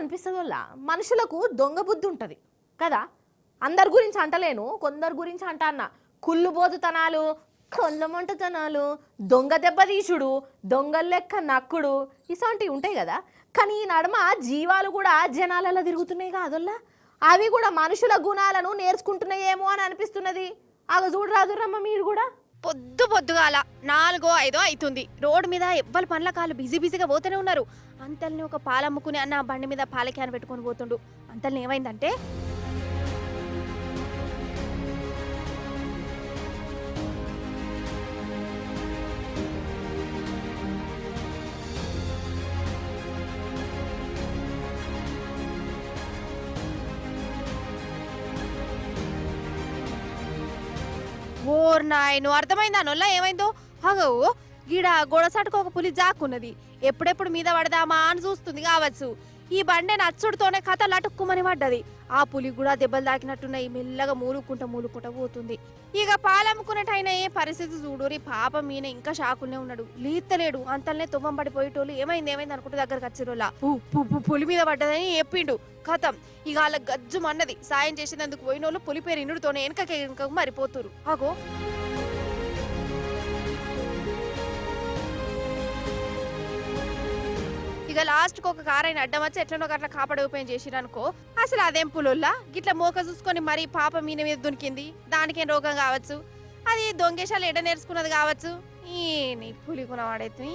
అనిపిస్తుంది వల్ల మనుషులకు దొంగ బుద్ధి ఉంటుంది కదా. అందరి గురించి అంటలేను, కొందరు గురించి అంటా అన్న. కుళ్ళుబోతుతనాలు, కొల్లమంటతనాలు, దొంగ దెబ్బతీసుడు, దొంగల లెక్క నక్కుడు ఇసంటివి ఉంటాయి కదా. కానీ ఈ నడుమ జీవాలు కూడా జనాలలో తిరుగుతున్నాయి కాదల్లా. అవి కూడా మనుషుల గుణాలను నేర్చుకుంటున్నాయేమో అని అనిపిస్తున్నది. అగ చూడరాదురమ్మ మీరు కూడా. పొద్దుగాల 4-5 అవుతుంది. రోడ్డు మీద ఎవ్వరి పనుల కాళ్ళు బిజీగా పోతూనే ఉన్నారు. అంతల్ని ఒక పాలమ్ముకుని అన్న బండి మీద పాల క్యాన్ పెట్టుకొని పోతుండు. అంతల్ని ఏమైందంటే ఓర్ నాయను అర్థమైందా నొల్ల ఏమైందో. అగో గీడ గొడసాటుకు ఒక పులి జాక్కున్నది. ఎప్పుడెప్పుడు మీద పడదామా అని చూస్తుంది కావచ్చు. ఈ బండే నచ్చుడుతోనే కథ లటుక్కుమని పడ్డది. ఆ పులి కూడా దెబ్బలు తాకినట్టున్నాయి. మెల్లగా మూలుకుంటా పోతుంది. ఇక పాలమ్ముకునేటైన ఏ పరిస్థితి చూడూరి. పాపం ఈయన ఇంకా షాకుల్నే ఉన్నాడు, లీత్తలేడు. అంతల్నే తువ్వం పడిపోయేటోళ్ళు ఏమైంది అనుకుంటే దగ్గరకు వచ్చిరోళ్ళ పులి మీద పడ్డదని చెప్పిండు. కథం ఇక వాళ్ళ గజ్జు మన్నది. సాయం చేసేందుకు పోయినోళ్ళు పులి పేరు ఇనుడుతోనే వెనక మరిపోతురు. అగో ఇక లాస్ట్కి ఒక కారైన అడ్డం వచ్చి ఎట్లనో అట్లా కాపాడు ఓపెన్ చేసిరనుకో. అసలు అదేం పులుల్లా గిట్ల మోక చూసుకొని మరీ పాప మీద దునికింది. దానికేం రోగం కావచ్చు, అది దొంగేశాలు ఎడ నేర్చుకున్నది కావచ్చు. ఈ పులి కొనవాడైతే